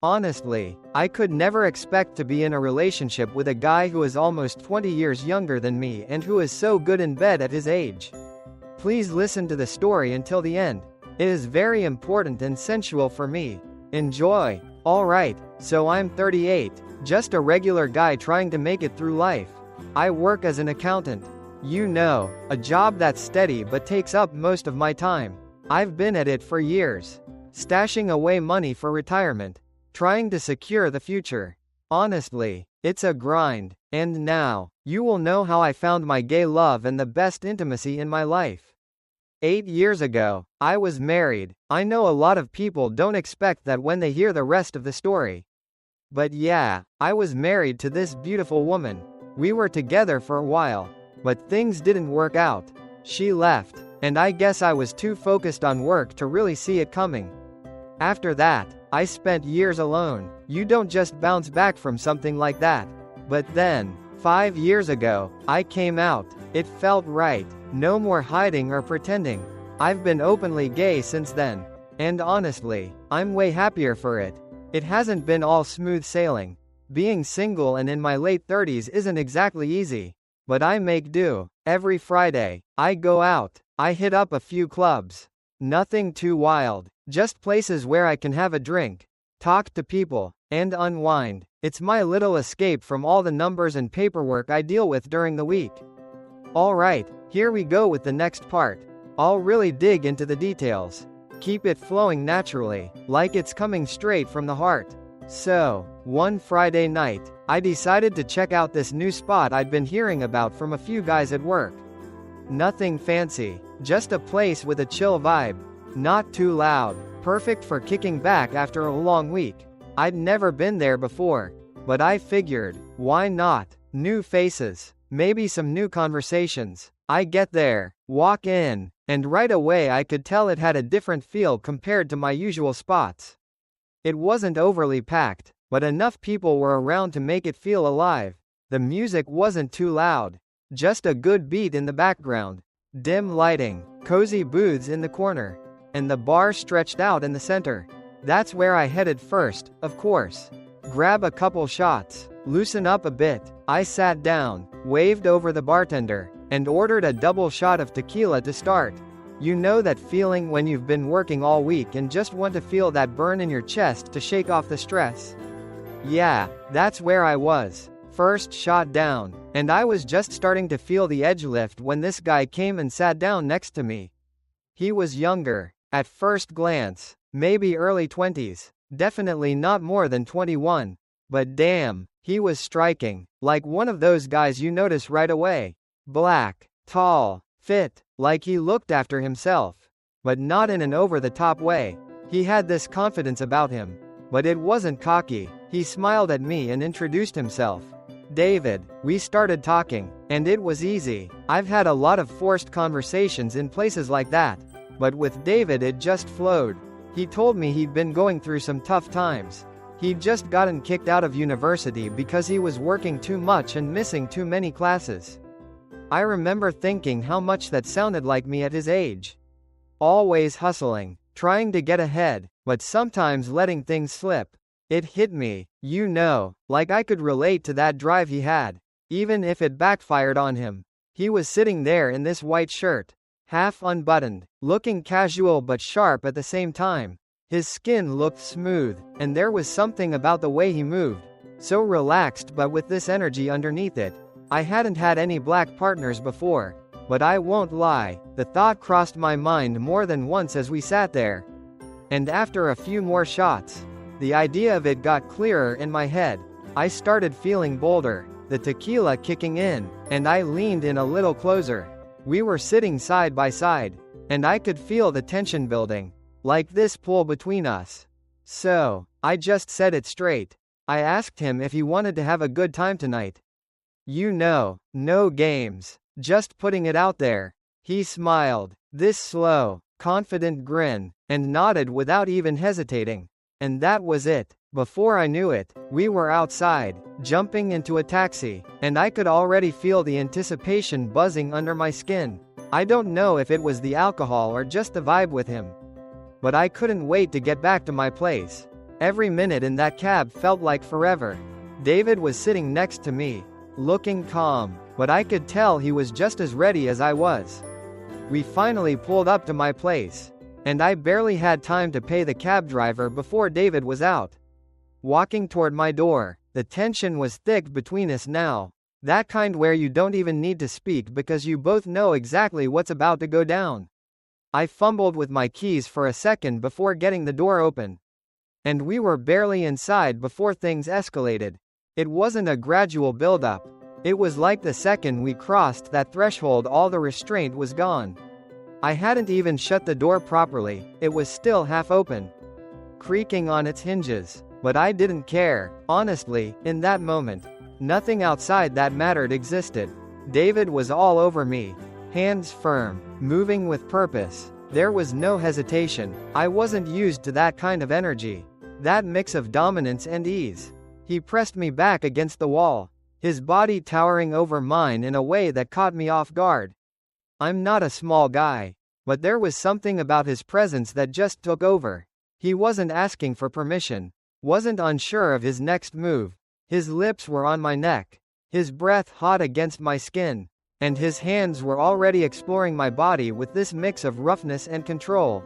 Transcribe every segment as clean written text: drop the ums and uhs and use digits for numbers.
Honestly, I could never expect to be in a relationship with a guy who is almost 20 years younger than me and who is so good in bed at his age. Please listen to the story until the end. It is very important and sensual for me. Enjoy. Alright, so I'm 38, just a regular guy trying to make it through life. I work as an accountant. You know, a job that's steady but takes up most of my time. I've been at it for years. Stashing away money for retirement. Trying to secure the future. Honestly, it's a grind. And now, you will know how I found my gay love and the best intimacy in my life. 8 years ago, I was married. I know a lot of people don't expect that when they hear the rest of the story. But yeah, I was married to this beautiful woman. We were together for a while. But things didn't work out. She left. And I guess I was too focused on work to really see it coming. After that, I spent years alone. You don't just bounce back from something like that. But then, 5 years ago, I came out. It felt right. No more hiding or pretending. I've been openly gay since then. And honestly, I'm way happier for it. It hasn't been all smooth sailing. Being single and in my late 30s isn't exactly easy. But I make do. Every Friday, I go out. I hit up a few clubs. Nothing too wild. Just places where I can have a drink, talk to people, and unwind. It's my little escape from all the numbers and paperwork I deal with during the week. Alright, here we go with the next part. I'll really dig into the details. Keep it flowing naturally, like it's coming straight from the heart. So, one Friday night, I decided to check out this new spot I'd been hearing about from a few guys at work. Nothing fancy, just a place with a chill vibe. Not too loud, perfect for kicking back after a long week. I'd never been there before, but I figured, why not? New faces, maybe some new conversations. I get there, walk in, and right away I could tell it had a different feel compared to my usual spots. It wasn't overly packed, but enough people were around to make it feel alive. The music wasn't too loud, just a good beat in the background. Dim lighting, cozy booths in the corner. And the bar stretched out in the center. That's where I headed first, of course. Grab a couple shots, loosen up a bit. I sat down, waved over the bartender, and ordered a double shot of tequila to start. You know that feeling when you've been working all week and just want to feel that burn in your chest to shake off the stress? Yeah, that's where I was. First shot down, and I was just starting to feel the edge lift when this guy came and sat down next to me. He was younger. At first glance, maybe early 20s, definitely not more than 21. But damn, he was striking, like one of those guys you notice right away. Black, tall, fit, like he looked after himself. But not in an over-the-top way. He had this confidence about him. But it wasn't cocky. He smiled at me and introduced himself. David. We started talking, and it was easy. I've had a lot of forced conversations in places like that. But with David it just flowed. He told me he'd been going through some tough times. He'd just gotten kicked out of university because he was working too much and missing too many classes. I remember thinking how much that sounded like me at his age. Always hustling, trying to get ahead, but sometimes letting things slip. It hit me, you know, like I could relate to that drive he had, even if it backfired on him. He was sitting there in this white shirt, half unbuttoned, looking casual but sharp at the same time. His skin looked smooth, and there was something about the way he moved, so relaxed but with this energy underneath it. I hadn't had any black partners before, but I won't lie, the thought crossed my mind more than once as we sat there. And after a few more shots, the idea of it got clearer in my head. I started feeling bolder, the tequila kicking in, and I leaned in a little closer. We were sitting side by side, and I could feel the tension building, like this pull between us. So, I just said it straight. I asked him if he wanted to have a good time tonight. You know, no games, just putting it out there. He smiled, this slow, confident grin, and nodded without even hesitating. And that was it. Before I knew it, we were outside, jumping into a taxi, and I could already feel the anticipation buzzing under my skin. I don't know if it was the alcohol or just the vibe with him. But I couldn't wait to get back to my place. Every minute in that cab felt like forever. David was sitting next to me, looking calm, but I could tell he was just as ready as I was. We finally pulled up to my place, and I barely had time to pay the cab driver before David was out. Walking toward my door, the tension was thick between us now. That kind where you don't even need to speak because you both know exactly what's about to go down. I fumbled with my keys for a second before getting the door open. And we were barely inside before things escalated. It wasn't a gradual build-up. It was like the second we crossed that threshold all the restraint was gone. I hadn't even shut the door properly, it was still half open, creaking on its hinges. But I didn't care, honestly, in that moment. Nothing outside that mattered existed. David was all over me, hands firm, moving with purpose. There was no hesitation. I wasn't used to that kind of energy, that mix of dominance and ease. He pressed me back against the wall, his body towering over mine in a way that caught me off guard. I'm not a small guy, but there was something about his presence that just took over. He wasn't asking for permission, wasn't unsure of his next move. His lips were on my neck, his breath hot against my skin, and his hands were already exploring my body with this mix of roughness and control.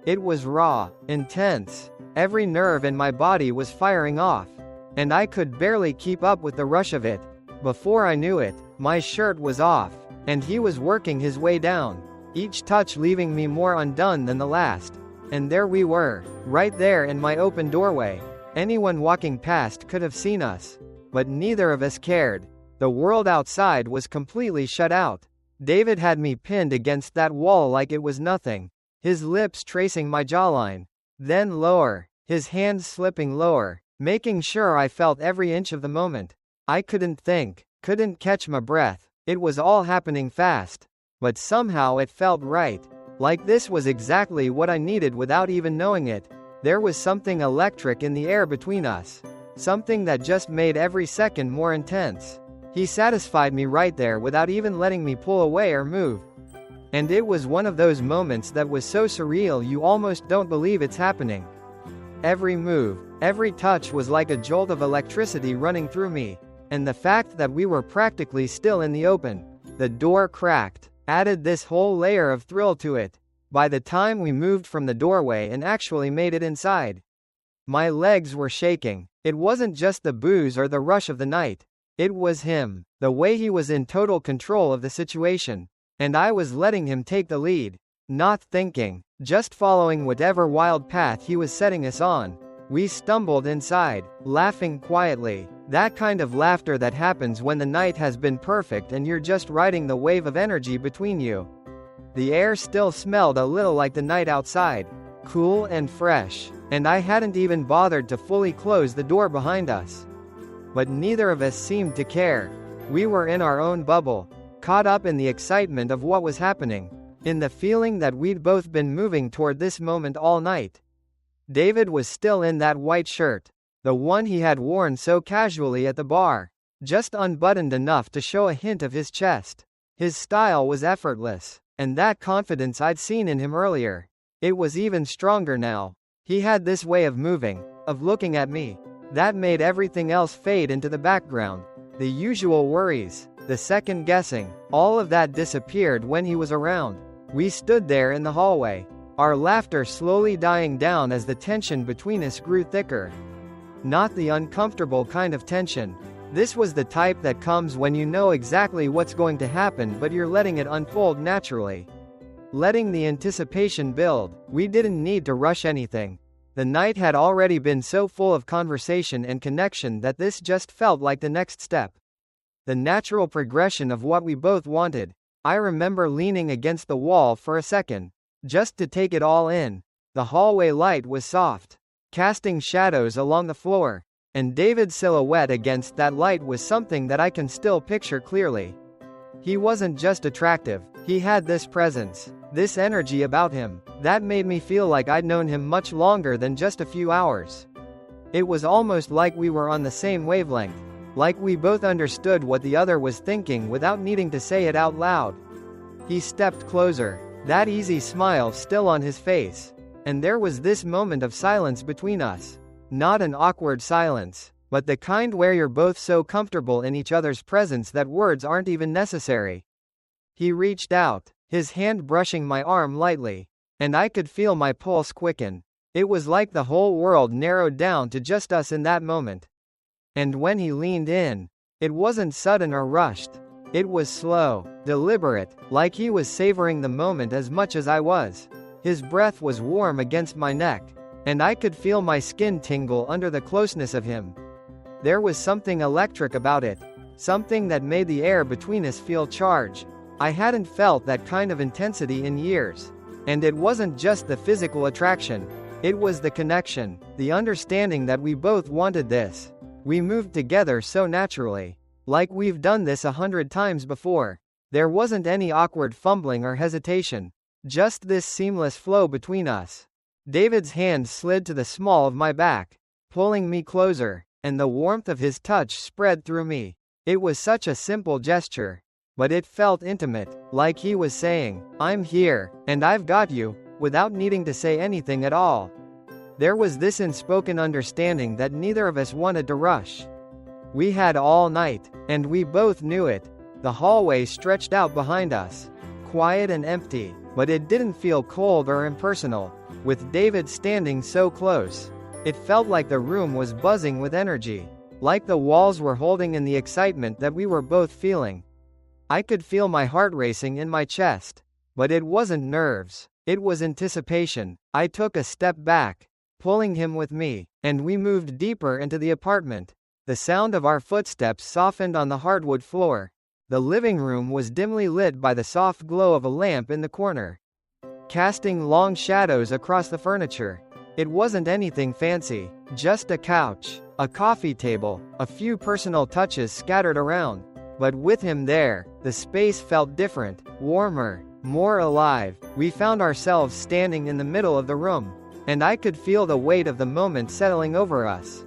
It was raw, intense. Every nerve in my body was firing off, and I could barely keep up with the rush of it. Before I knew it, my shirt was off, and he was working his way down, each touch leaving me more undone than the last. And there we were, right there in my open doorway. Anyone walking past could have seen us, but neither of us cared. The world outside was completely shut out. David had me pinned against that wall like it was nothing, his lips tracing my jawline, then lower, his hands slipping lower, making sure I felt every inch of the moment. I couldn't think, couldn't catch my breath. It was all happening fast, but somehow it felt right. Like this was exactly what I needed without even knowing it. There was something electric in the air between us, something that just made every second more intense. He satisfied me right there without even letting me pull away or move. And it was one of those moments that was so surreal you almost don't believe it's happening. Every move, every touch was like a jolt of electricity running through me, and the fact that we were practically still in the open, the door cracked, added this whole layer of thrill to it. By the time we moved from the doorway and actually made it inside, my legs were shaking. It wasn't just the booze or the rush of the night. It was him, the way he was in total control of the situation. And I was letting him take the lead, not thinking, just following whatever wild path he was setting us on. We stumbled inside, laughing quietly, that kind of laughter that happens when the night has been perfect and you're just riding the wave of energy between you. The air still smelled a little like the night outside, cool and fresh, and I hadn't even bothered to fully close the door behind us. But neither of us seemed to care. We were in our own bubble, caught up in the excitement of what was happening, in the feeling that we'd both been moving toward this moment all night. David was still in that white shirt, the one he had worn so casually at the bar, just unbuttoned enough to show a hint of his chest. His style was effortless, and that confidence I'd seen in him earlier, it was even stronger now. He had this way of moving, of looking at me, that made everything else fade into the background. The usual worries, the second guessing, all of that disappeared when he was around. We stood there in the hallway, our laughter slowly dying down as the tension between us grew thicker. Not the uncomfortable kind of tension. This was the type that comes when you know exactly what's going to happen but you're letting it unfold naturally. Letting the anticipation build. We didn't need to rush anything. The night had already been so full of conversation and connection that this just felt like the next step. The natural progression of what we both wanted. I remember leaning against the wall for a second, just to take it all in. The hallway light was soft, casting shadows along the floor, and David's silhouette against that light was something that I can still picture clearly. He wasn't just attractive, he had this presence, this energy about him, that made me feel like I'd known him much longer than just a few hours. It was almost like we were on the same wavelength, like we both understood what the other was thinking without needing to say it out loud. He stepped closer, that easy smile still on his face, and there was this moment of silence between us. Not an awkward silence, but the kind where you're both so comfortable in each other's presence that words aren't even necessary. He reached out, his hand brushing my arm lightly, and I could feel my pulse quicken. It was like the whole world narrowed down to just us in that moment. And when he leaned in, it wasn't sudden or rushed. It was slow, deliberate, like he was savoring the moment as much as I was. His breath was warm against my neck, and I could feel my skin tingle under the closeness of him. There was something electric about it, something that made the air between us feel charged. I hadn't felt that kind of intensity in years. And it wasn't just the physical attraction, it was the connection, the understanding that we both wanted this. We moved together so naturally, like we've done this 100 times before. There wasn't any awkward fumbling or hesitation, just this seamless flow between us. David's hand slid to the small of my back, pulling me closer, and the warmth of his touch spread through me. It was such a simple gesture, but it felt intimate, like he was saying, "I'm here, and I've got you," without needing to say anything at all. There was this unspoken understanding that neither of us wanted to rush. We had all night, and we both knew it. The hallway stretched out behind us, quiet and empty, but it didn't feel cold or impersonal. With David standing so close, it felt like the room was buzzing with energy, like the walls were holding in the excitement that we were both feeling. I could feel my heart racing in my chest, but it wasn't nerves, it was anticipation. I took a step back, pulling him with me, and we moved deeper into the apartment. The sound of our footsteps softened on the hardwood floor. The living room was dimly lit by the soft glow of a lamp in the corner, casting long shadows across the furniture. It wasn't anything fancy, just a couch, a coffee table, a few personal touches scattered around. But with him there, the space felt different, warmer, more alive. We found ourselves standing in the middle of the room, and I could feel the weight of the moment settling over us.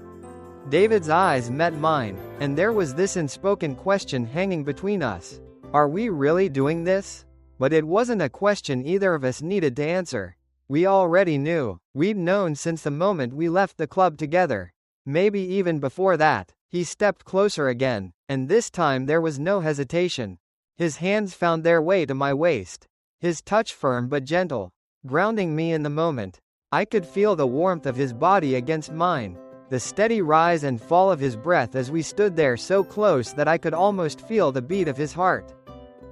David's eyes met mine, and there was this unspoken question hanging between us. Are we really doing this? But it wasn't a question either of us needed to answer. We already knew. We'd known since the moment we left the club together. Maybe even before that. He stepped closer again, and this time there was no hesitation. His hands found their way to my waist, his touch firm but gentle, grounding me in the moment. I could feel the warmth of his body against mine, the steady rise and fall of his breath as we stood there so close that I could almost feel the beat of his heart.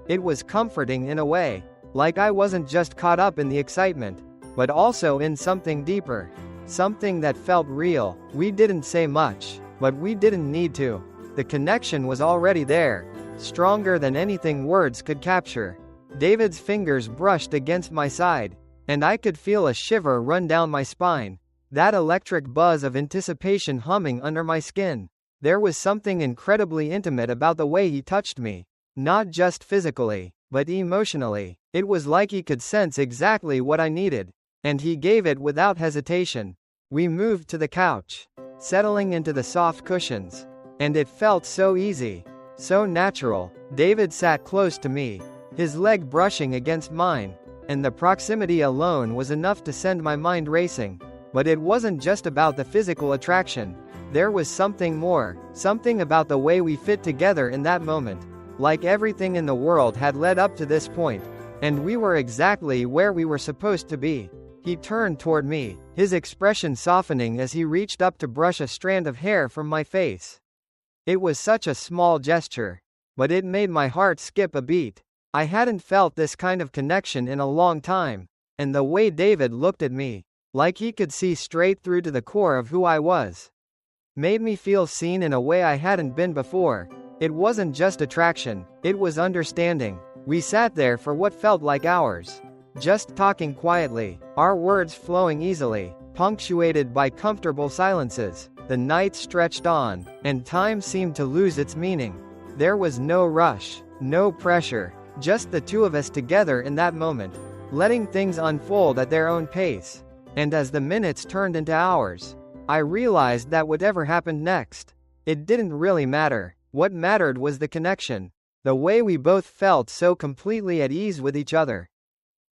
It was comforting in a way, like I wasn't just caught up in the excitement, but also in something deeper, something that felt real. We didn't say much, but we didn't need to. The connection was already there, stronger than anything words could capture. David's fingers brushed against my side, and I could feel a shiver run down my spine, that electric buzz of anticipation humming under my skin. There was something incredibly intimate about the way he touched me, not just physically, but emotionally. It was like he could sense exactly what I needed, and he gave it without hesitation. We moved to the couch, settling into the soft cushions, and it felt so easy, so natural. David sat close to me, his leg brushing against mine, and the proximity alone was enough to send my mind racing. But it wasn't just about the physical attraction. There was something more, something about the way we fit together in that moment. Like everything in the world had led up to this point, and we were exactly where we were supposed to be. He turned toward me, his expression softening as he reached up to brush a strand of hair from my face. It was such a small gesture, but it made my heart skip a beat. I hadn't felt this kind of connection in a long time, and the way David looked at me, like he could see straight through to the core of who I was, made me feel seen in a way I hadn't been before. It wasn't just attraction, it was understanding. We sat there for what felt like hours, just talking quietly, our words flowing easily, punctuated by comfortable silences. The night stretched on, and time seemed to lose its meaning. There was no rush, no pressure, just the two of us together in that moment, letting things unfold at their own pace. And as the minutes turned into hours, I realized that whatever happened next, it didn't really matter. What mattered was the connection, the way we both felt so completely at ease with each other.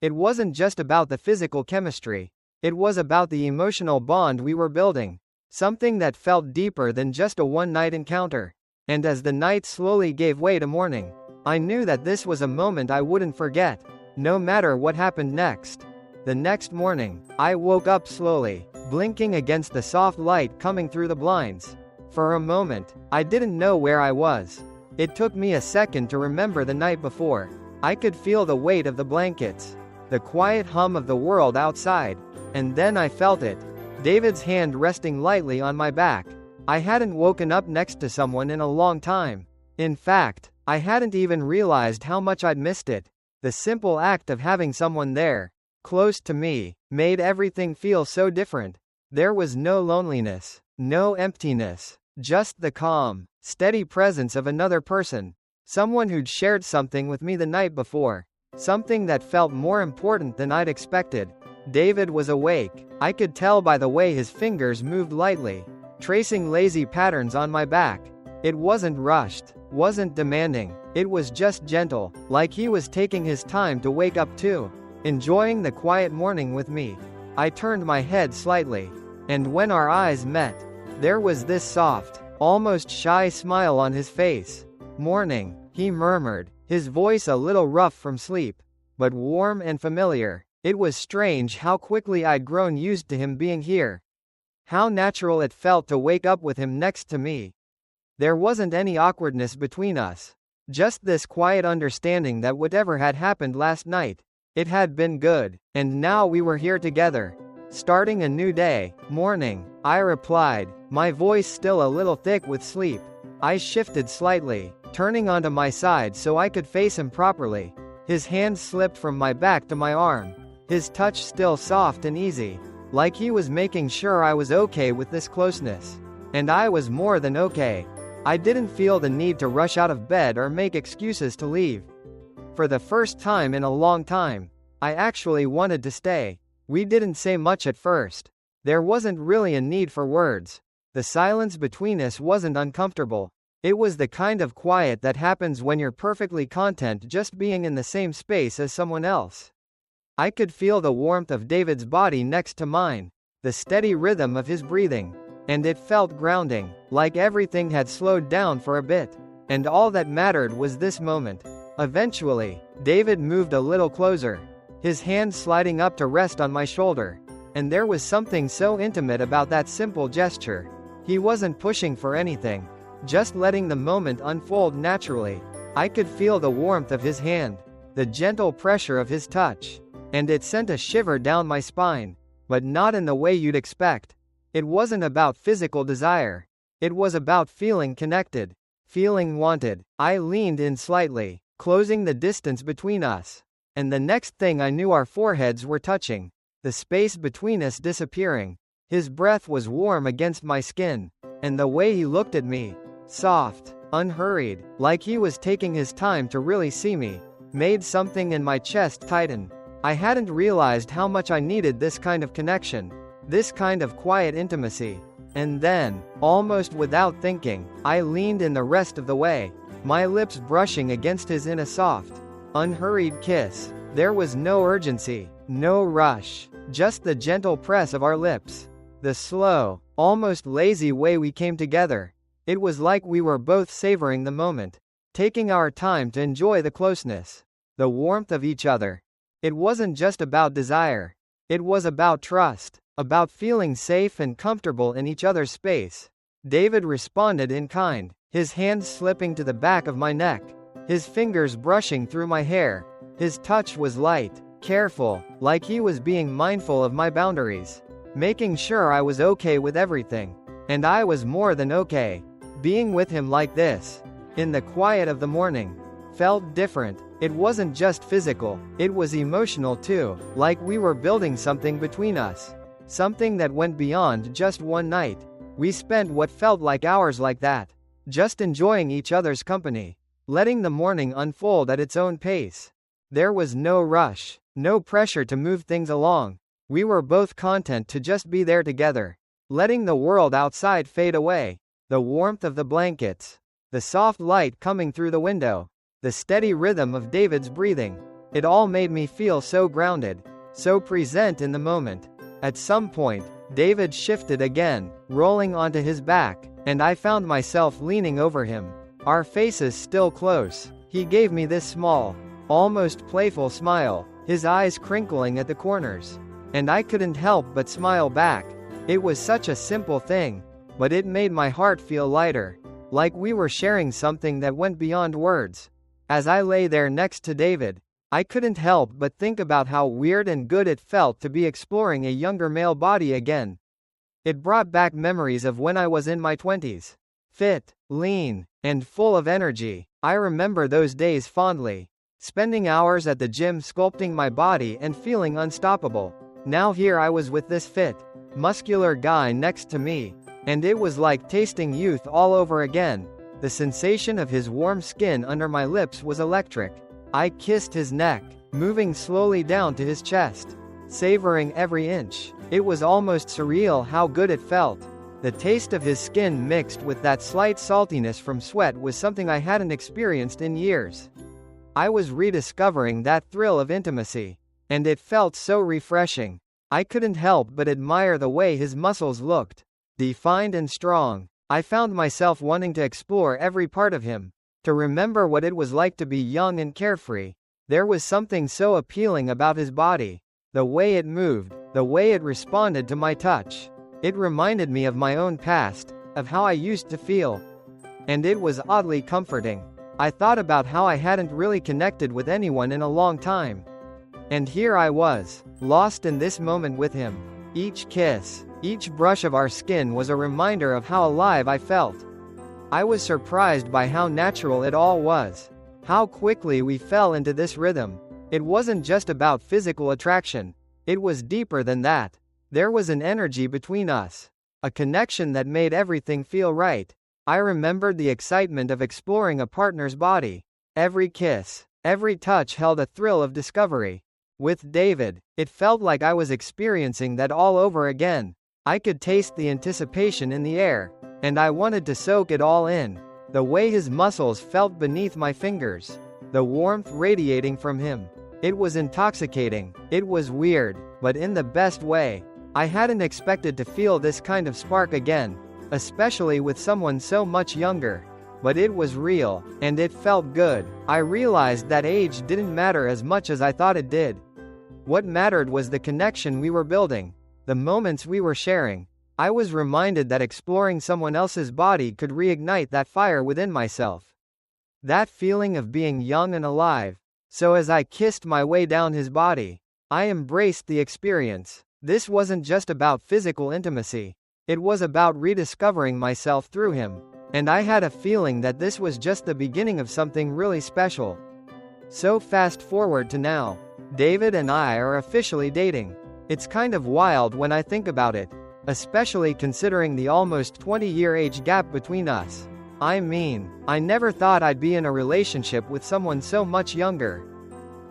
It wasn't just about the physical chemistry, it was about the emotional bond we were building. Something that felt deeper than just a one-night encounter. And as the night slowly gave way to morning, I knew that this was a moment I wouldn't forget, no matter what happened next. The next morning, I woke up slowly, blinking against the soft light coming through the blinds. For a moment, I didn't know where I was. It took me a second to remember the night before. I could feel the weight of the blankets, the quiet hum of the world outside, and then I felt it. David's hand resting lightly on my back. I hadn't woken up next to someone in a long time. In fact, I hadn't even realized how much I'd missed it. The simple act of having someone there, close to me, made everything feel so different. There was no loneliness, no emptiness, just the calm, steady presence of another person. Someone who'd shared something with me the night before. Something that felt more important than I'd expected. David was awake. I could tell by the way his fingers moved lightly, tracing lazy patterns on my back. It wasn't rushed, wasn't demanding. It was just gentle, like he was taking his time to wake up too, enjoying the quiet morning with me. I turned my head slightly, and when our eyes met, there was this soft, almost shy smile on his face. "Morning," he murmured, his voice a little rough from sleep, but warm and familiar. It was strange how quickly I'd grown used to him being here. How natural it felt to wake up with him next to me. There wasn't any awkwardness between us. Just this quiet understanding that whatever had happened last night, it had been good, and now we were here together. "Starting a new day." "Morning," I replied, my voice still a little thick with sleep. I shifted slightly, turning onto my side so I could face him properly. His hand slipped from my back to my arm, his touch still soft and easy, like he was making sure I was okay with this closeness. And I was more than okay. I didn't feel the need to rush out of bed or make excuses to leave. For the first time in a long time, I actually wanted to stay. We didn't say much at first. There wasn't really a need for words. The silence between us wasn't uncomfortable. It was the kind of quiet that happens when you're perfectly content just being in the same space as someone else. I could feel the warmth of David's body next to mine, the steady rhythm of his breathing, and it felt grounding, like everything had slowed down for a bit. And all that mattered was this moment. Eventually, David moved a little closer, his hand sliding up to rest on my shoulder. And there was something so intimate about that simple gesture. He wasn't pushing for anything, just letting the moment unfold naturally. I could feel the warmth of his hand, the gentle pressure of his touch, and it sent a shiver down my spine, but not in the way you'd expect. It wasn't about physical desire. It was about feeling connected, feeling wanted. I leaned in slightly, closing the distance between us. And the next thing I knew, our foreheads were touching, the space between us disappearing. His breath was warm against my skin, and the way he looked at me, soft, unhurried, like he was taking his time to really see me, made something in my chest tighten. I hadn't realized how much I needed this kind of connection, this kind of quiet intimacy. And then, almost without thinking, I leaned in the rest of the way, my lips brushing against his in a soft, unhurried kiss. There was no urgency, no rush, just the gentle press of our lips, the slow, almost lazy way we came together. It was like we were both savoring the moment, taking our time to enjoy the closeness, the warmth of each other. It wasn't just about desire. It was about trust, about feeling safe and comfortable in each other's space. David responded in kind, his hands slipping to the back of my neck, his fingers brushing through my hair. His touch was light, careful, like he was being mindful of my boundaries, making sure I was okay with everything. And I was more than okay. Being with him like this, in the quiet of the morning, felt different. It wasn't just physical, it was emotional too, like we were building something between us. Something that went beyond just one night. We spent what felt like hours like that, just enjoying each other's company, letting the morning unfold at its own pace. There was no rush, no pressure to move things along. We were both content to just be there together, letting the world outside fade away. The warmth of the blankets, the soft light coming through the window, the steady rhythm of David's breathing. It all made me feel so grounded, so present in the moment. At some point, David shifted again, rolling onto his back, and I found myself leaning over him. Our faces still close. He gave me this small, almost playful smile, his eyes crinkling at the corners. And I couldn't help but smile back. It was such a simple thing, but it made my heart feel lighter, like we were sharing something that went beyond words. As I lay there next to David, I couldn't help but think about how weird and good it felt to be exploring a younger male body again. It brought back memories of when I was in my 20s. Fit, lean, and full of energy. I remember those days fondly. Spending hours at the gym sculpting my body and feeling unstoppable. Now here I was with this fit, muscular guy next to me, and it was like tasting youth all over again. The sensation of his warm skin under my lips was electric. I kissed his neck, moving slowly down to his chest, savoring every inch. It was almost surreal how good it felt. The taste of his skin mixed with that slight saltiness from sweat was something I hadn't experienced in years. I was rediscovering that thrill of intimacy, and it felt so refreshing. I couldn't help but admire the way his muscles looked, defined and strong. I found myself wanting to explore every part of him, to remember what it was like to be young and carefree. There was something so appealing about his body, the way it moved, the way it responded to my touch. It reminded me of my own past, of how I used to feel. And it was oddly comforting. I thought about how I hadn't really connected with anyone in a long time. And here I was, lost in this moment with him. Each kiss, each brush of our skin was a reminder of how alive I felt. I was surprised by how natural it all was. How quickly we fell into this rhythm. It wasn't just about physical attraction. It was deeper than that. There was an energy between us. A connection that made everything feel right. I remembered the excitement of exploring a partner's body. Every kiss, every touch held a thrill of discovery. With David, it felt like I was experiencing that all over again. I could taste the anticipation in the air, and I wanted to soak it all in. The way his muscles felt beneath my fingers, the warmth radiating from him. It was intoxicating. It was weird, but in the best way. I hadn't expected to feel this kind of spark again, especially with someone so much younger. But it was real, and it felt good. I realized that age didn't matter as much as I thought it did. What mattered was the connection we were building, the moments we were sharing. I was reminded that exploring someone else's body could reignite that fire within myself. That feeling of being young and alive. So as I kissed my way down his body, I embraced the experience. This wasn't just about physical intimacy. It was about rediscovering myself through him. And I had a feeling that this was just the beginning of something really special. So fast forward to now. David and I are officially dating. It's kind of wild when I think about it, especially considering the almost 20-year age gap between us. I mean, I never thought I'd be in a relationship with someone so much younger.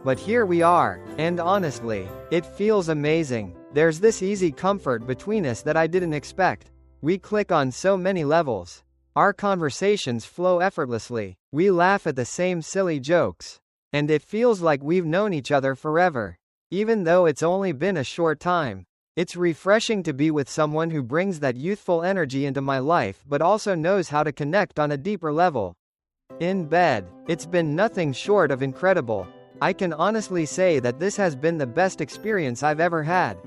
But here we are, and honestly, it feels amazing. There's this easy comfort between us that I didn't expect. We click on so many levels. Our conversations flow effortlessly. We laugh at the same silly jokes. And it feels like we've known each other forever. Even though it's only been a short time. It's refreshing to be with someone who brings that youthful energy into my life but also knows how to connect on a deeper level. In bed, it's been nothing short of incredible. I can honestly say that this has been the best experience I've ever had.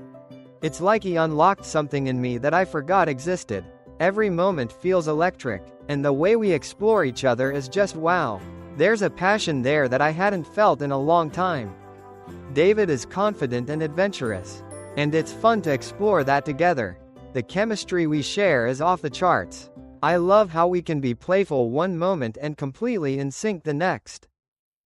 It's like he unlocked something in me that I forgot existed. Every moment feels electric, and the way we explore each other is just wow. There's a passion there that I hadn't felt in a long time. David is confident and adventurous, and it's fun to explore that together. The chemistry we share is off the charts. I love how we can be playful one moment and completely in sync the next.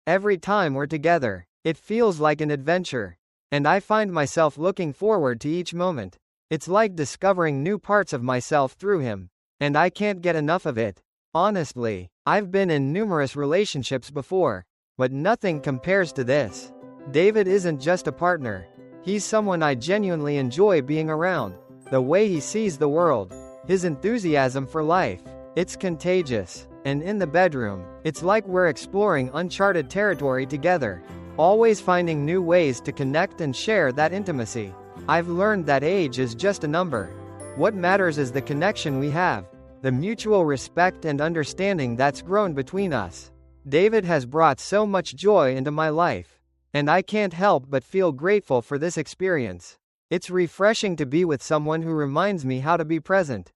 Every time we're together, it feels like an adventure, and I find myself looking forward to each moment. It's like discovering new parts of myself through him, and I can't get enough of it. Honestly, I've been in numerous relationships before, but nothing compares to this. David isn't just a partner. He's someone I genuinely enjoy being around. The way he sees the world, his enthusiasm for life, it's contagious. And in the bedroom, it's like we're exploring uncharted territory together, always finding new ways to connect and share that intimacy. I've learned that age is just a number. What matters is the connection we have, the mutual respect and understanding that's grown between us. David has brought so much joy into my life, and I can't help but feel grateful for this experience. It's refreshing to be with someone who reminds me how to be present,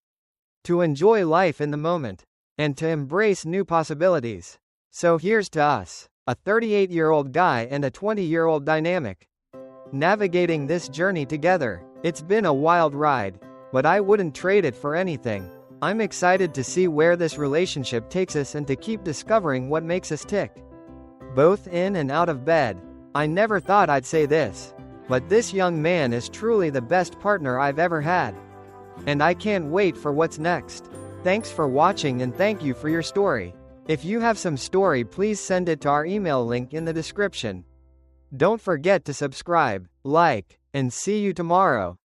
to enjoy life in the moment, and to embrace new possibilities. So here's to us, a 38-year-old guy and a 20-year-old dynamic, navigating this journey together. It's been a wild ride, but I wouldn't trade it for anything. I'm excited to see where this relationship takes us and to keep discovering what makes us tick, both in and out of bed. I never thought I'd say this, but this young man is truly the best partner I've ever had, and I can't wait for what's next. Thanks for watching and thank you for your story. If you have some story, please send it to our email link in the description. Don't forget to subscribe, like, and see you tomorrow.